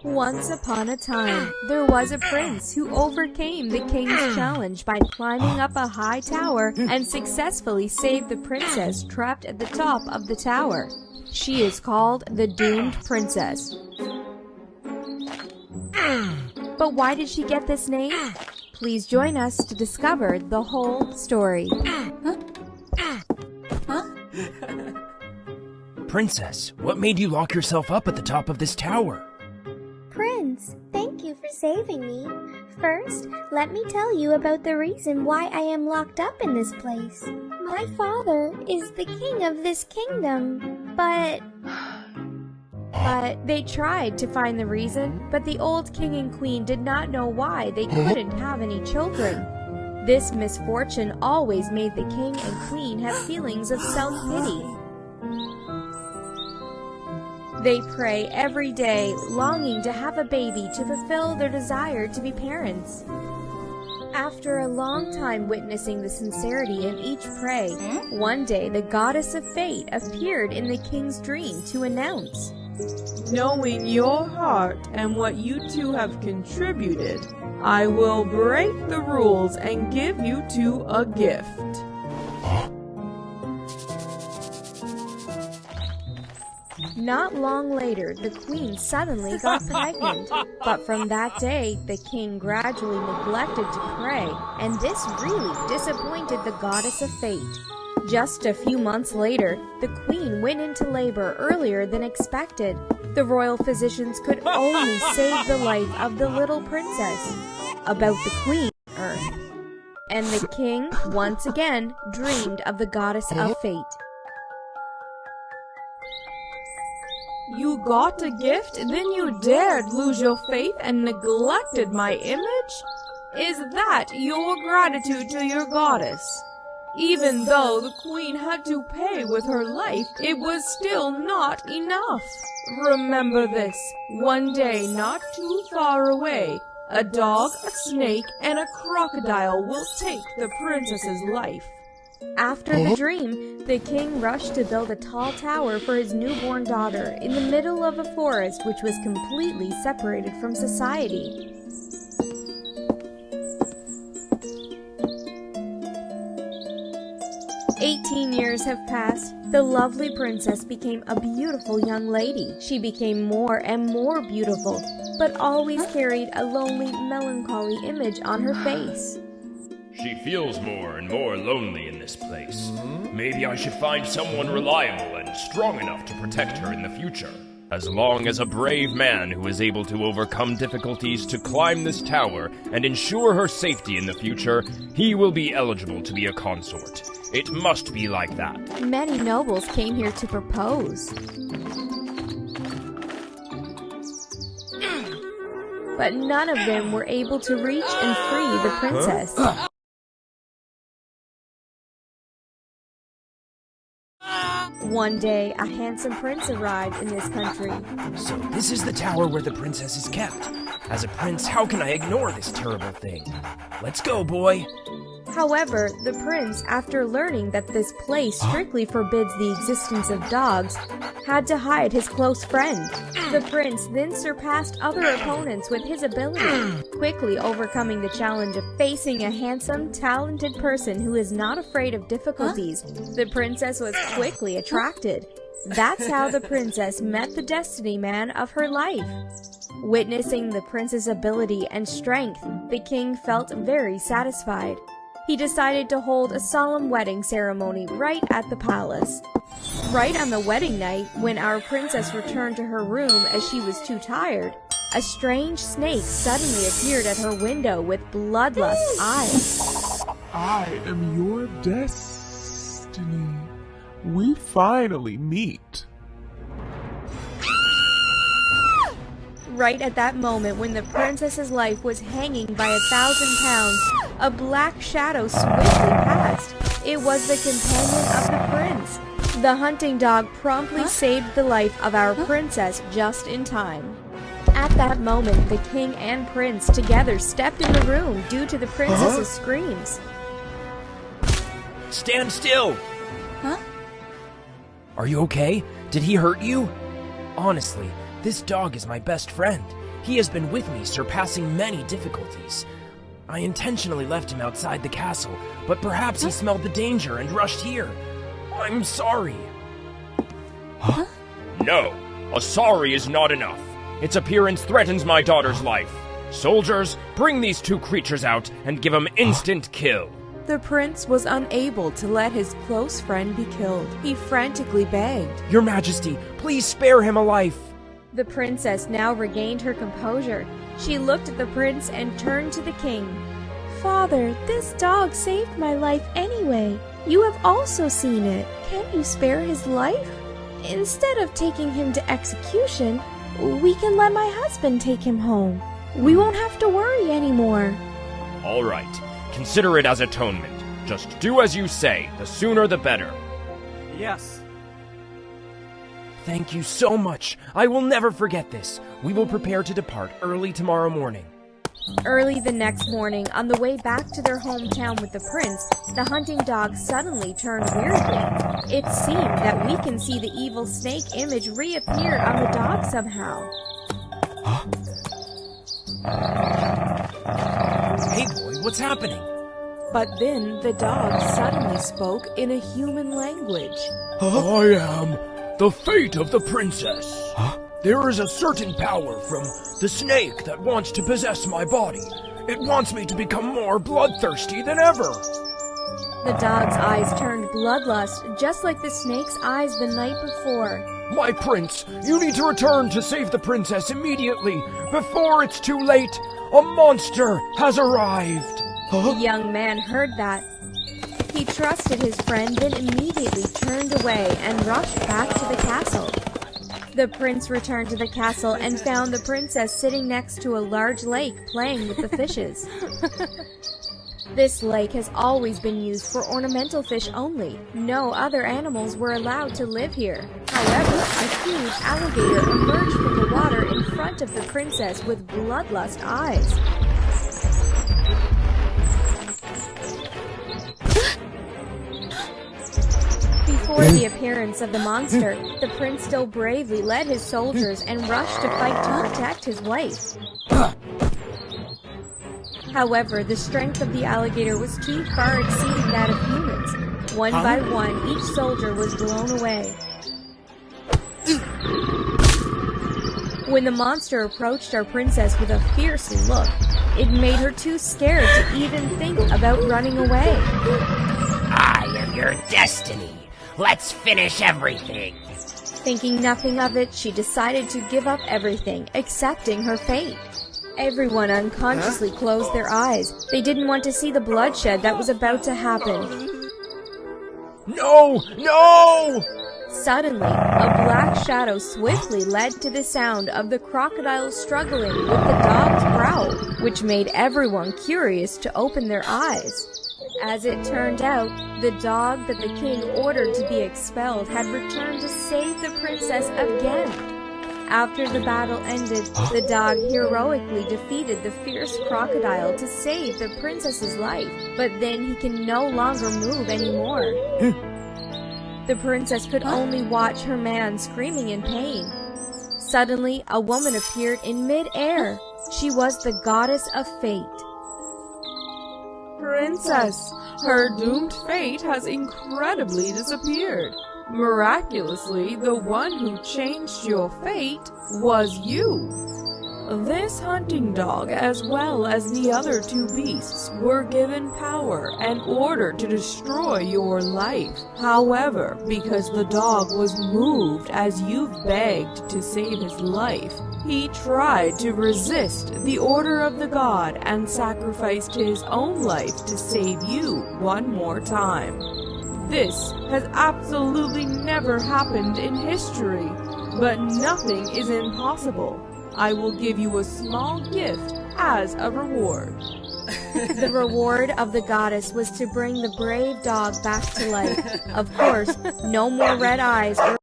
Once upon a time, there was a prince who overcame the king's challenge by climbing up a high tower and successfully saved the princess trapped at the top of the tower. She is called the Doomed Princess. But why did she get this name? Please join us to discover the whole story. Princess, what made you lock yourself up at the top of this tower? Prince, thank you for saving me. First, let me tell you about the reason why I am locked up in this place. My father is the king of this kingdom, but they tried to find the reason, but the old king and queen did not know why they couldn't have any children. This misfortune always made the king and queen have feelings of self-pity. They pray every day, longing to have a baby to fulfill their desire to be parents. After a long time witnessing the sincerity in each prayer, one day the goddess of fate appeared in the king's dream to announce, "Knowing your heart and what you two have contributed, I will break the rules and give you two a gift." Not long later, the queen suddenly got pregnant, but from that day, the king gradually neglected to pray, and this really disappointed the goddess of fate. Just a few months later, the queen went into labor earlier than expected. The royal physicians could only save the life of the little princess. About the queen, Earth. And the king, once again, dreamed of the goddess of fate. You got a gift, then you dared lose your faith and neglected my image? Is that your gratitude to your goddess? Even though the queen had to pay with her life, it was still not enough. Remember this, one day not too far away, a dog, a snake, and a crocodile will take the princess's life. After the dream, the king rushed to build a tall tower for his newborn daughter in the middle of a forest which was completely separated from society. "18 years have passed. The lovely princess became a beautiful young lady. She became more and more beautiful, but always carried a lonely, melancholy image on her face. She feels more and more lonely in this place. Maybe I should find someone reliable and strong enough to protect her in the future. As long as a brave man who is able to overcome difficulties to climb this tower and ensure her safety in the future, he will be eligible to be a consort. It must be like that." Many nobles came here to propose. But none of them were able to reach and free the princess. One day, a handsome prince arrived in this country. So this is the tower where the princess is kept. As a prince, how can I ignore this terrible thing? Let's go, boy. However, the prince, after learning that this place strictly forbids the existence of dogs, had to hide his close friend. The prince then surpassed other opponents with his ability, quickly overcoming the challenge of facing a handsome, talented person who is not afraid of difficulties. The princess was quickly attracted. That's how the princess met the destiny man of her life. Witnessing the prince's ability and strength, the king felt very satisfied. He decided to hold a solemn wedding ceremony right at the palace. Right on the wedding night, when our princess returned to her room as she was too tired, a strange snake suddenly appeared at her window with bloodlust eyes. "I am your destiny. We finally meet." Right at that moment, when the princess's life was hanging by 1,000 pounds, a black shadow swiftly passed. It was the companion of the prince. The hunting dog promptly saved the life of our princess just in time. At that moment, the king and prince together stepped in the room due to the princess's screams. Stand still! Are you okay? Did he hurt you? Honestly, this dog is my best friend. He has been with me, surpassing many difficulties. I intentionally left him outside the castle, but perhaps he smelled the danger and rushed here. I'm sorry. No, a sorry is not enough. Its appearance threatens my daughter's life. Soldiers, bring these two creatures out and give them instant kill. The prince was unable to let his close friend be killed. He frantically begged. Your Majesty, please spare him a life. The princess now regained her composure. She looked at the prince and turned to the king. Father, this dog saved my life anyway. You have also seen it. Can you spare his life? Instead of taking him to execution, we can let my husband take him home. We won't have to worry anymore. All right, consider it as atonement. Just do as you say, the sooner the better. Yes. Thank you so much. I will never forget this. We will prepare to depart early tomorrow morning. Early the next morning, on the way back to their hometown with the prince, the hunting dog suddenly turned weirdly. It seemed that we can see the evil snake image reappear on the dog somehow. Hey boy, what's happening? But then the dog suddenly spoke in a human language. I am the fate of the princess. There is a certain power from the snake that wants to possess my body. It wants me to become more bloodthirsty than ever. The dog's eyes turned bloodlust, just like the snake's eyes the night before. My prince, you need to return to save the princess immediately, before it's too late. A monster has arrived. The young man heard that. He trusted his friend, then immediately turned away and rushed back to the castle. The prince returned to the castle and found the princess sitting next to a large lake playing with the fishes. This lake has always been used for ornamental fish only. No other animals were allowed to live here. However, a huge alligator emerged from the water in front of the princess with bloodlust eyes. Before the appearance of the monster, the prince still bravely led his soldiers and rushed to fight to protect his wife. However, the strength of the alligator was too far exceeding that of humans. One by one, each soldier was blown away. When the monster approached our princess with a fierce look, it made her too scared to even think about running away. I am your destiny. Let's finish everything. Thinking nothing of it, she decided to give up everything, accepting her fate. Everyone unconsciously closed their eyes. They didn't want to see the bloodshed that was about to happen. No! No! Suddenly, a black shadow swiftly led to the sound of the crocodile struggling with the dog's growl, which made everyone curious to open their eyes. As it turned out, the dog that the king ordered to be expelled had returned to save the princess again. After the battle ended, the dog heroically defeated the fierce crocodile to save the princess's life, but then he can no longer move anymore. The princess could only watch her man screaming in pain. Suddenly, a woman appeared in mid-air. She was the goddess of fate. Princess, her doomed fate has incredibly disappeared. Miraculously, the one who changed your fate was you. This hunting dog, as well as the other two beasts, were given power and ordered to destroy your life. However, because the dog was moved as you begged to save his life, he tried to resist the order of the god and sacrificed his own life to save you one more time. This has absolutely never happened in history, but nothing is impossible. I will give you a small gift as a reward. The reward of the goddess was to bring the brave dog back to life. Of course, no more red eyes or